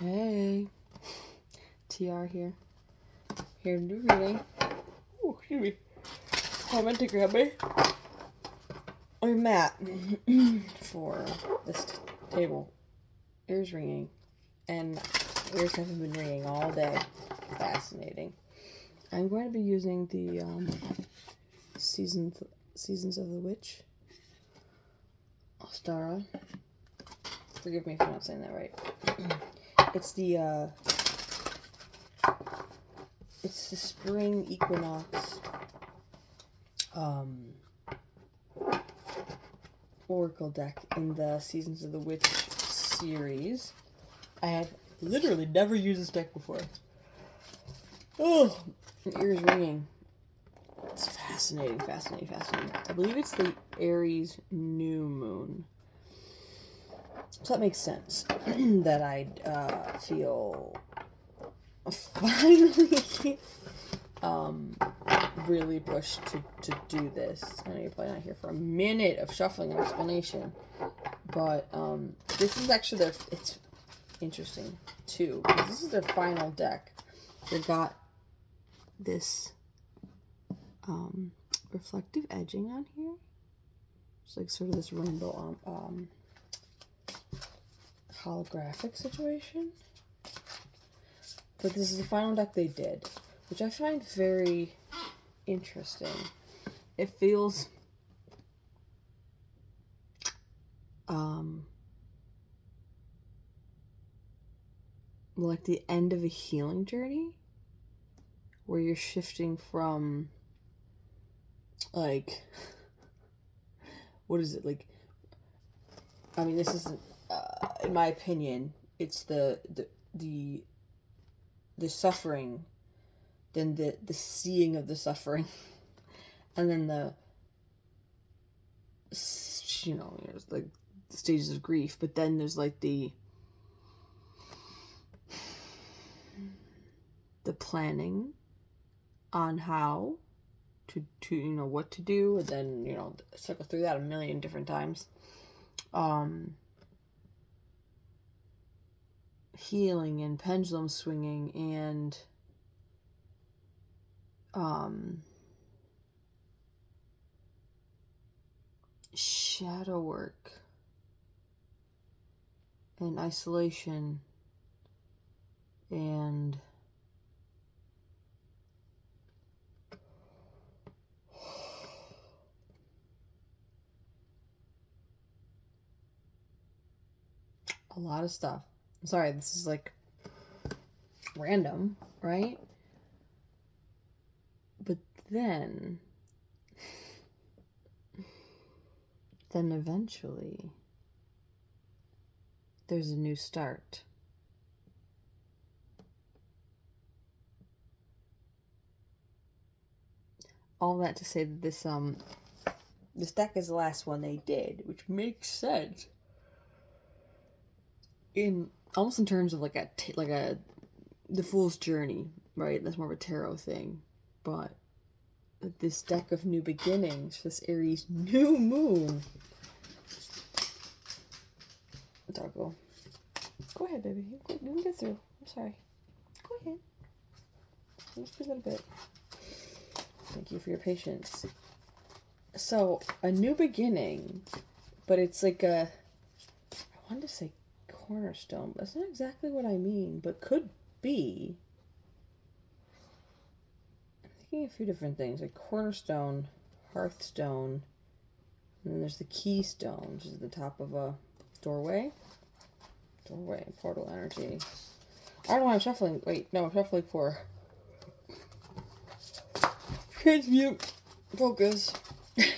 Hey, TR here. Here to do reading. Oh, excuse me. I meant to grab my mat for this table. Ears ringing. And ears haven't been ringing all day. Fascinating. I'm going to be using the Seasons of the Witch. Ostara. Forgive me if I'm not saying that right. It's the spring equinox oracle deck in the Seasons of the Witch series. I have literally never used this deck before. Oh, my ears ringing. It's fascinating. I believe it's the Aries new moon. So that makes sense that I'd feel finally really pushed to do this. I know you're probably not here for a minute of shuffling and explanation, but this is actually it's interesting too, because this is their final deck. They got this reflective edging on here. It's like sort of this rainbow holographic situation. But this is the final deck they did, which I find very interesting. It feels like the end of a healing journey, where you're shifting from, like, what is it, like, I mean, this isn't, in my opinion, it's the suffering, then the seeing of the suffering, and then there's like the stages of grief, but then there's like the planning on how to what to do, and then cycle through that a million different times. Healing and pendulum swinging and shadow work and isolation and a lot of stuff. I'm sorry, this is like random, right? But then eventually there's a new start. All that to say that this deck is the last one they did, which makes sense in terms of like the Fool's Journey, right? That's more of a tarot thing, but this deck of new beginnings, this Aries new moon. Doggo, go ahead, baby. You can get through. I'm sorry. Go ahead. Just a little bit. Thank you for your patience. So, a new beginning, but it's like I wanted to say cornerstone, but that's not exactly what I mean, but could be. I'm thinking a few different things, like cornerstone, hearthstone, and then there's the keystone, which is at the top of a doorway, portal energy. I don't know why I'm shuffling. Wait, no, I'm shuffling for transmute, focus. I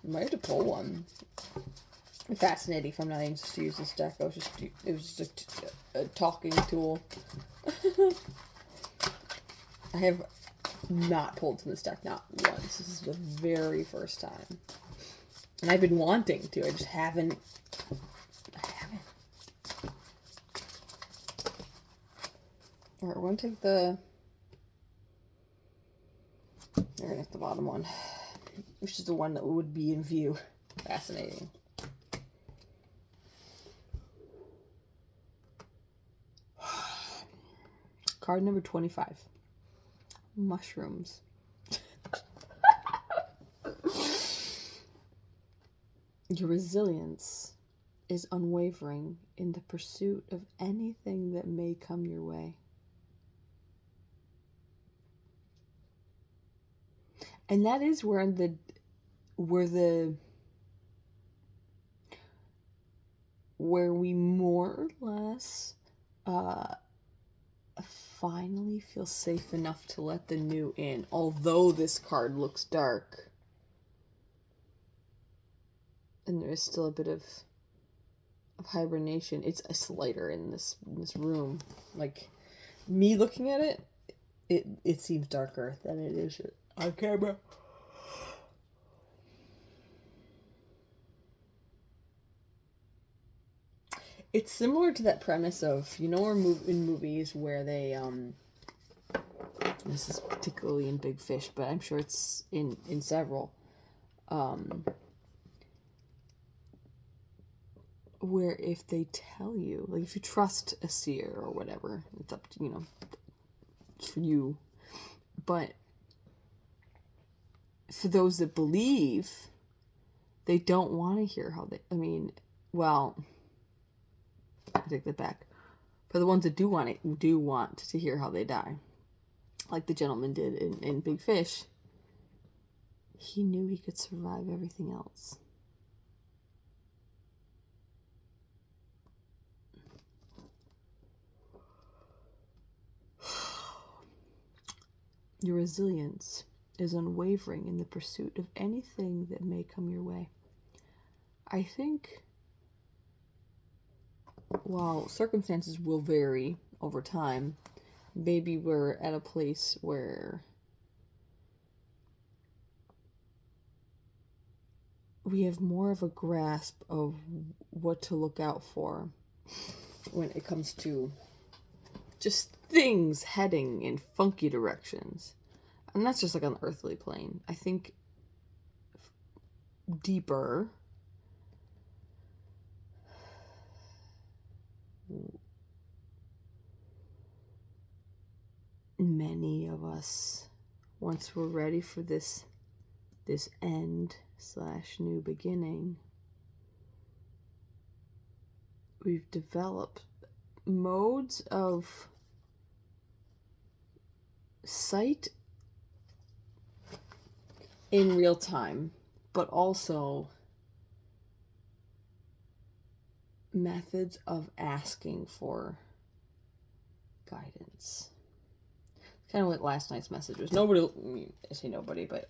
might have to pull one. Fascinating if I'm not even supposed to use this deck. It was just a talking tool. I have not pulled from this deck, not once. This is the very first time. And I've been wanting to. I just haven't. Alright, we're going to take the bottom one, which is the one that would be in view. Fascinating. card number 25. Mushrooms. Your resilience is unwavering in the pursuit of anything that may come your way. And that is where we more or less finally feel safe enough to let the new in. Although this card looks dark, and there is still a bit of hibernation. It's lighter in this room. Like, me looking at it, it seems darker than it is on camera. It's similar to that premise of, in movies where they, this is particularly in Big Fish, but I'm sure it's in several, where if they tell you, like if you trust a seer or whatever, it's up to, it's for you. But for those that believe, they don't want to hear how they, I take that back. For the ones that do want to hear how they die, like the gentleman did in Big Fish, he knew he could survive everything else. Your resilience is unwavering in the pursuit of anything that may come your way. I think, while circumstances will vary over time, maybe we're at a place where we have more of a grasp of what to look out for when it comes to just things heading in funky directions. And that's just like on the earthly plane. I think deeper, many of us, once we're ready for this end / new beginning, we've developed modes of sight in real time, but also methods of asking for guidance. Kind of what last night's message was. Nobody, I say nobody, but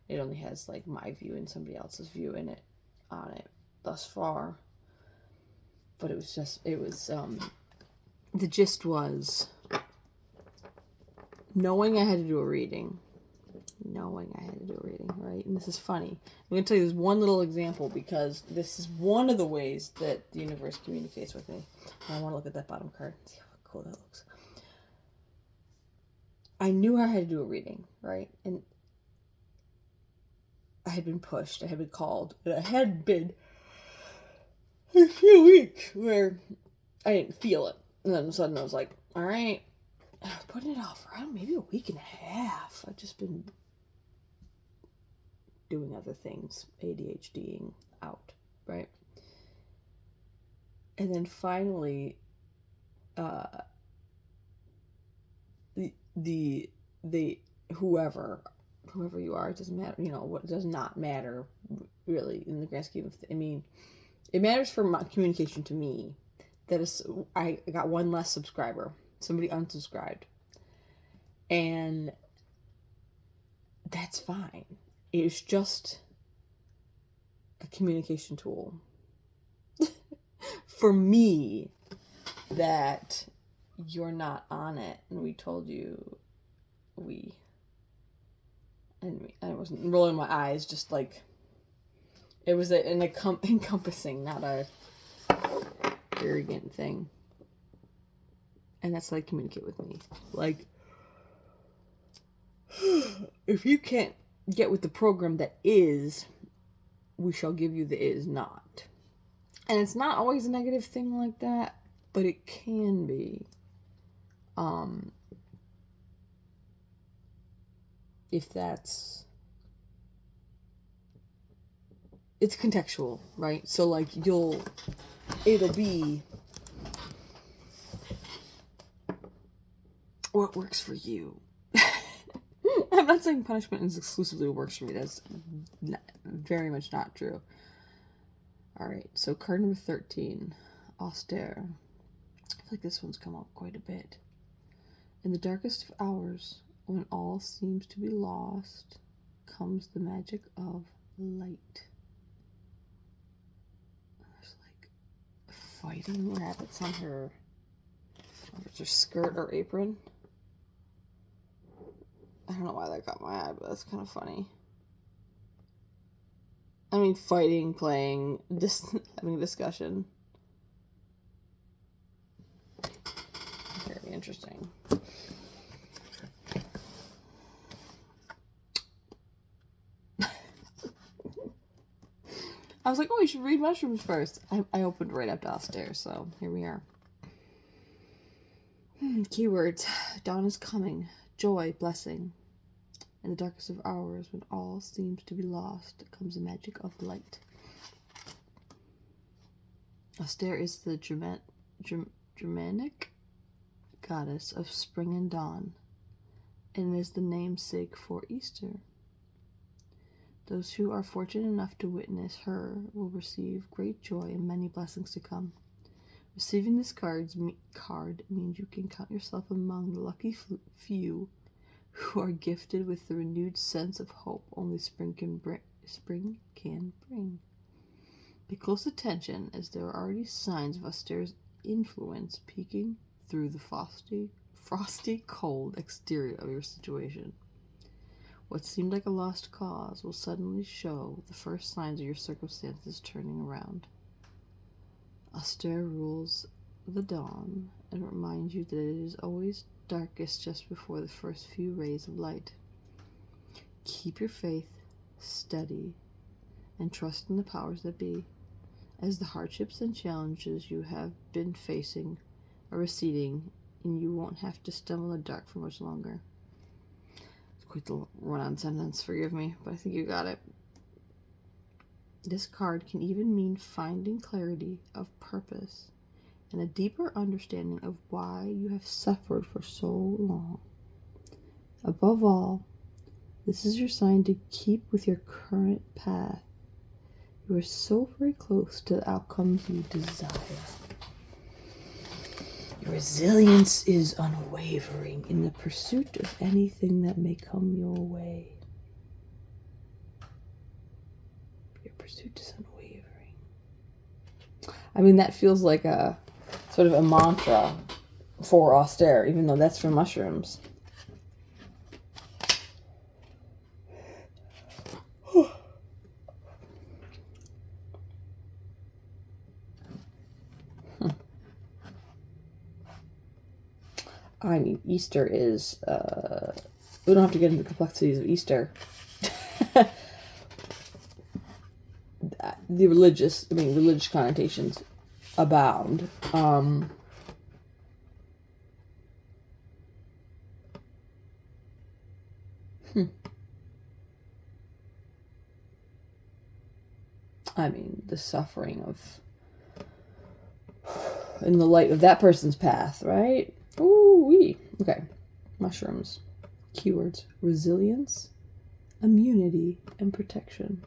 it only has like my view and somebody else's view on it thus far. But it was the gist was knowing I had to do a reading, right? And this is funny. I'm going to tell you this one little example because this is one of the ways that the universe communicates with me. And I want to look at that bottom card. See how cool that looks. I knew I had to do a reading, right? And I had been pushed. I had been called. And I had been a few weeks where I didn't feel it. And then all of a sudden I was like, all right. And I was putting it off for maybe a week and a half. I've just been doing other things, ADHDing out, right? And then finally, the whoever you are, it doesn't matter, what does not matter really in the grand scheme of it matters for my communication to me that I got one less subscriber. Somebody unsubscribed. And that's fine. It's just a communication tool for me that you're not on it, and we told you and I wasn't rolling my eyes, just like it was an encompassing, not a arrogant thing. And that's how they communicate with me. Like, if you can't get with the program that is, we shall give you the is not. And it's not always a negative thing like that, but it can be. If it's contextual, right? So like it'll be what works for you. I'm not saying punishment is exclusively what works for me. That's very much not true. All right, so card number 13, austere. I feel like this one's come up quite a bit. In the darkest of hours, when all seems to be lost, comes the magic of light. There's like fighting rabbits on her skirt or apron. I don't know why that caught my eye, but that's kind of funny. I mean, fighting, playing, having a discussion. Very interesting. I was like, oh, you should read mushrooms first. I opened right up downstairs, so here we are. Keywords. Dawn is coming. Joy, blessing. In the darkest of hours, when all seems to be lost, comes the magic of light. Austere is the Germanic goddess of spring and dawn, and is the namesake for Easter. Those who are fortunate enough to witness her will receive great joy and many blessings to come. Receiving this card means you can count yourself among the lucky few who are gifted with the renewed sense of hope only spring can bring. Pay close attention, as there are already signs of Austere's influence peeking through the frosty cold exterior of your situation. What seemed like a lost cause will suddenly show the first signs of your circumstances turning around. Austere rules the dawn and reminds you that it is always darkest just before the first few rays of light. Keep your faith steady and trust in the powers that be, as the hardships and challenges you have been facing are receding, and you won't have to stumble in the dark for much longer. It's quite the run-on sentence, forgive me, but I think you got it. This card can even mean finding clarity of purpose and a deeper understanding of why you have suffered for so long. Above all, this is your sign to keep with your current path. You are so very close to the outcomes you desire. Your resilience is unwavering in the pursuit of anything that may come your way. Your pursuit is unwavering. I mean, that feels like a sort of a mantra for austere, even though that's for mushrooms. I mean, Easter is, we don't have to get into the complexities of Easter. The religious connotations abound. I mean, the suffering of, in the light of that person's path, right? Ooh-wee. Okay. Mushrooms. Keywords. Resilience, immunity, and protection.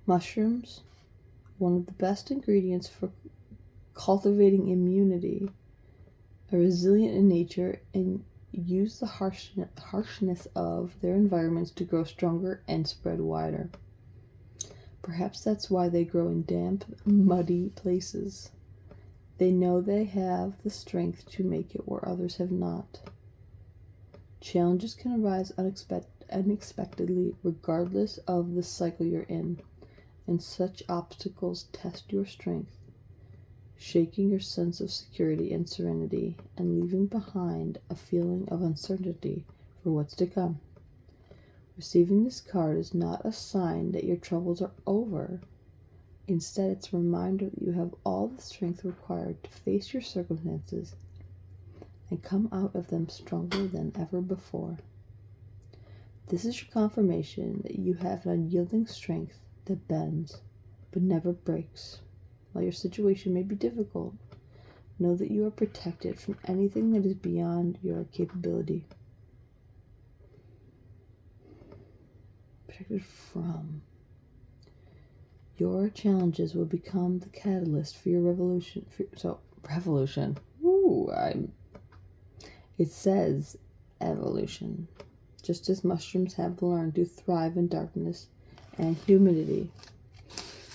Mushrooms, one of the best ingredients for cultivating immunity, are resilient in nature and use the harshness of their environments to grow stronger and spread wider. Perhaps that's why they grow in damp, muddy places. They know they have the strength to make it where others have not. Challenges can arise unexpectedly regardless of the cycle you're in, and such obstacles test your strength, shaking your sense of security and serenity, and leaving behind a feeling of uncertainty for what's to come. Receiving this card is not a sign that your troubles are over. Instead, it's a reminder that you have all the strength required to face your circumstances and come out of them stronger than ever before. This is your confirmation that you have an unyielding strength that bends but never breaks. While your situation may be difficult, know that you are protected from anything that is beyond your capability. Protected from. Your challenges will become the catalyst for your revolution. Revolution. It says evolution. Just as mushrooms have learned to thrive in darkness and humidity.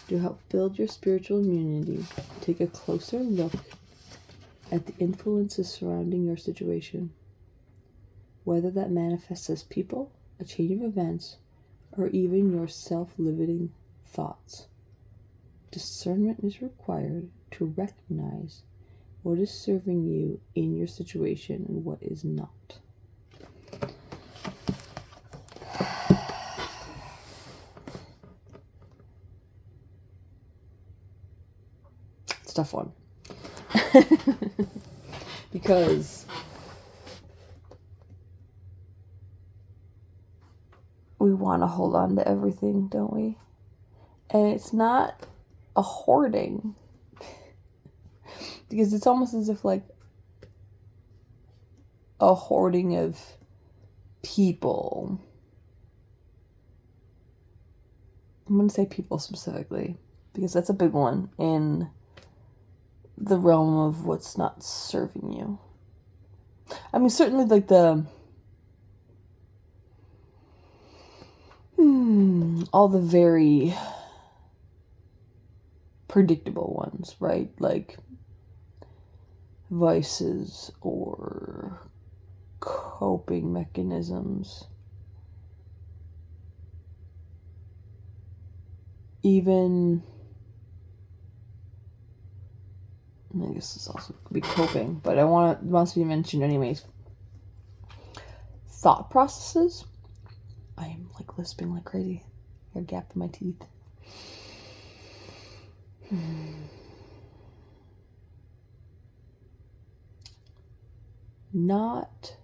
To help build your spiritual immunity, take a closer look at the influences surrounding your situation. Whether that manifests as people, a change of events, or even your self-limiting thoughts. Discernment is required to recognize what is serving you in your situation and what is not. It's a tough one. Because we want to hold on to everything, don't we? And it's not a hoarding. Because it's almost as if like a hoarding of people. I'm going to say people specifically, because that's a big one in the realm of what's not serving you. I mean, certainly like all the very predictable ones, right? Like vices or coping mechanisms. Even, I guess this also could be coping, but wants to be mentioned anyways. Thought processes. I am like lisping like crazy. I got a gap in my teeth. Not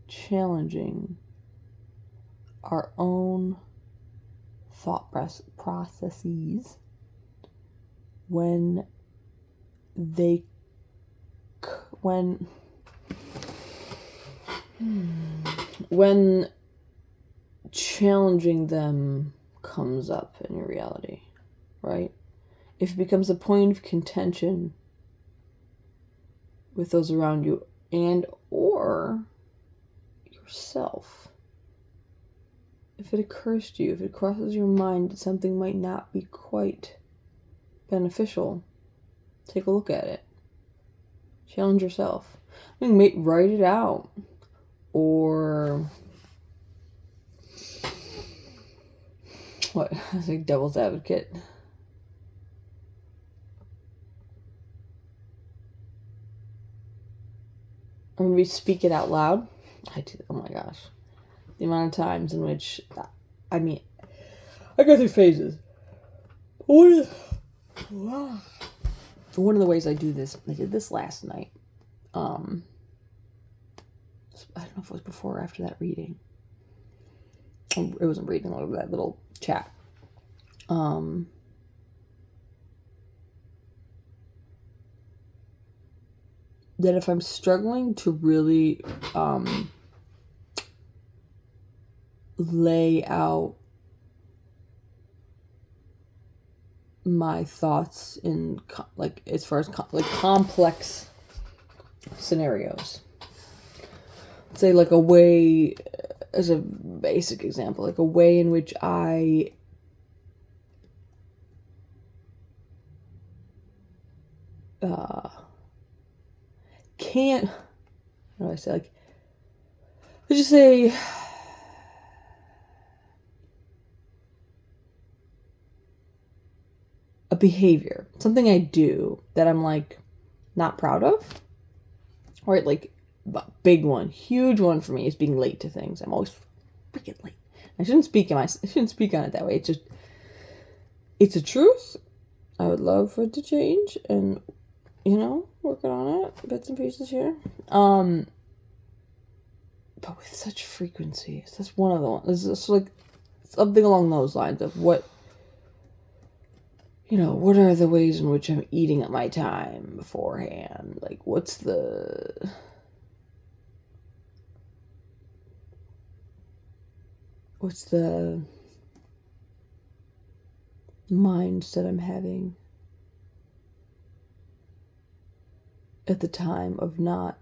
challenging our own thought processes when challenging them comes up in your reality, right? If it becomes a point of contention with those around you and or yourself, if it occurs to you, if it crosses your mind that something might not be quite beneficial, take a look at it. Challenge yourself. I mean, write it out. Or what? I was like devil's advocate. Or maybe speak it out loud. I do. Oh my gosh. The amount of times in which, I go through phases. One of the ways I do this, I did this last night. I don't know if it was before or after that reading. It wasn't reading, it was that little chat. That if I'm struggling to really lay out my thoughts in as far as complex scenarios, say like a way, as a basic example, like a way in which I can't, how do I say, like, let's just say a behavior, something I do that I'm like not proud of, right? Like big one, huge one for me is being late to things. I'm always freaking late. I shouldn't speak on it that way. It's just, it's a truth. I would love for it to change, and you know, working on it, bits and pieces here. But with such frequency. That's one of the ones. It's like something along those lines of what are the ways in which I'm eating at my time beforehand? Like, what's the mindset I'm having at the time of not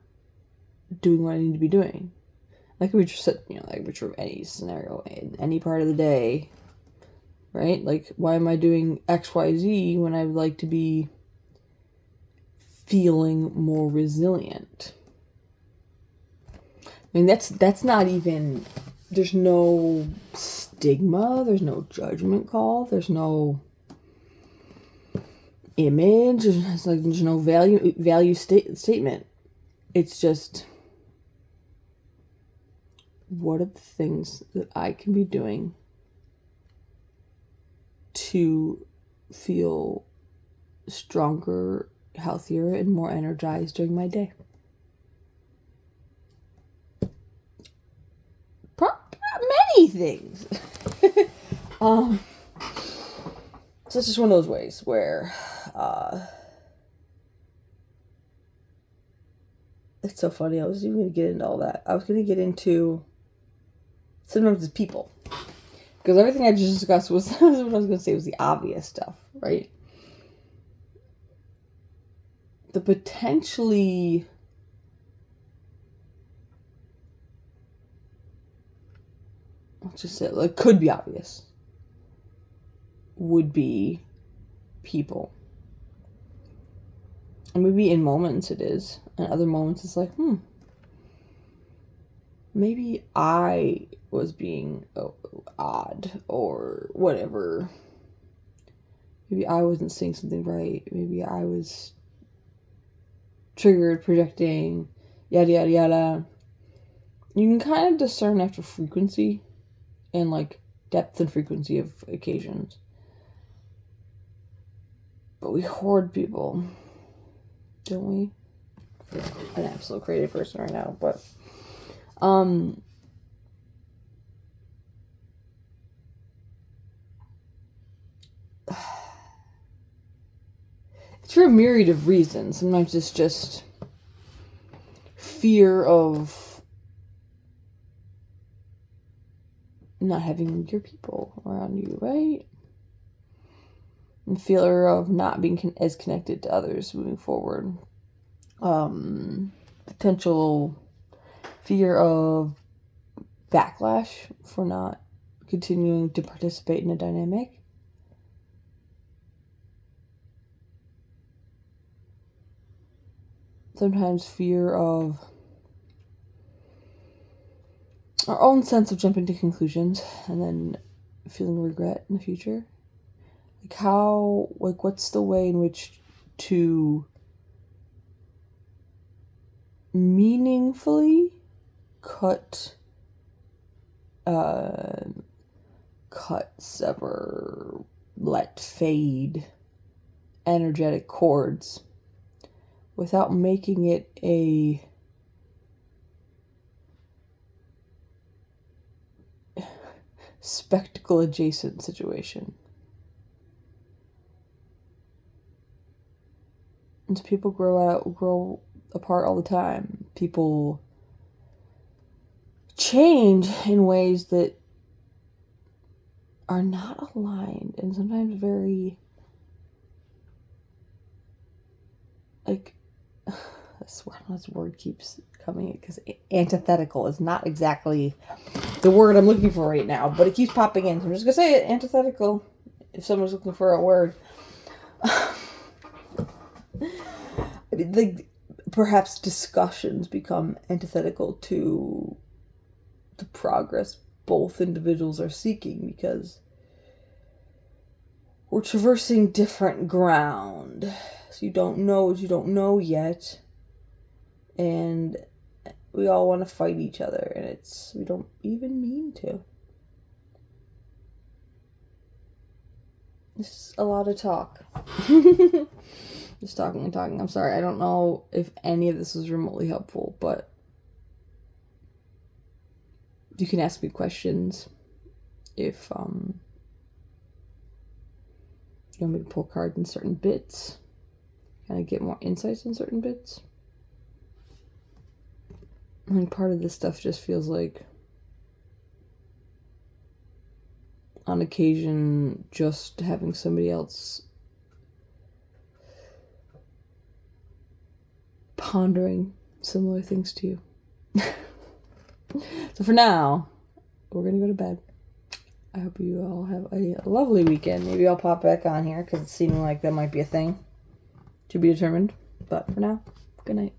doing what I need to be doing? Like we just said, like we true of any scenario in any part of the day, right? Like, why am I doing XYZ when I would like to be feeling more resilient? I mean, that's not even, there's no stigma, there's no judgment call, there's no image, there's no value statement. It's just, what are the things that I can be doing to feel stronger, healthier, and more energized during my day? Many things. So it's just one of those ways where it's so funny. I was even going to get into all that. I was going to get into sometimes it's people. Because everything I just discussed was what I was going to say was the obvious stuff, right? The potentially let's just say, like, could be obvious would be people. And maybe in moments it is, and other moments it's like, maybe I was being odd or whatever. Maybe I wasn't saying something right. Maybe I was triggered, projecting, yada, yada, yada. You can kind of discern after frequency and, like, depth and frequency of occasions. But we hoard people, don't we? I'm an absolute creative person right now, but it's for a myriad of reasons. Sometimes it's just fear of not having your people around you, right? And fear of not being as connected to others moving forward. Potential fear of backlash for not continuing to participate in a dynamic. Sometimes fear of our own sense of jumping to conclusions and then feeling regret in the future. What's the way in which to meaningfully sever, let fade energetic cords without making it a spectacle adjacent situation. And people grow apart all the time. People change in ways that are not aligned and sometimes very, like, this word keeps coming because antithetical is not exactly the word I'm looking for right now, but it keeps popping in. So I'm just going to say it, antithetical, if someone's looking for a word. Perhaps discussions become antithetical to the progress both individuals are seeking because we're traversing different ground. So you don't know what you don't know yet. And we all want to fight each other, and we don't even mean to. This is a lot of talk. Just talking and talking. I'm sorry. I don't know if any of this was remotely helpful, but you can ask me questions if you want me to pull cards in certain bits, kind of get more insights in certain bits. I think part of this stuff just feels like, on occasion, just having somebody else pondering similar things to you. So for now, we're going to go to bed. I hope you all have a lovely weekend. Maybe I'll pop back on here because it's seeming like that might be a thing to be determined. But for now, good night.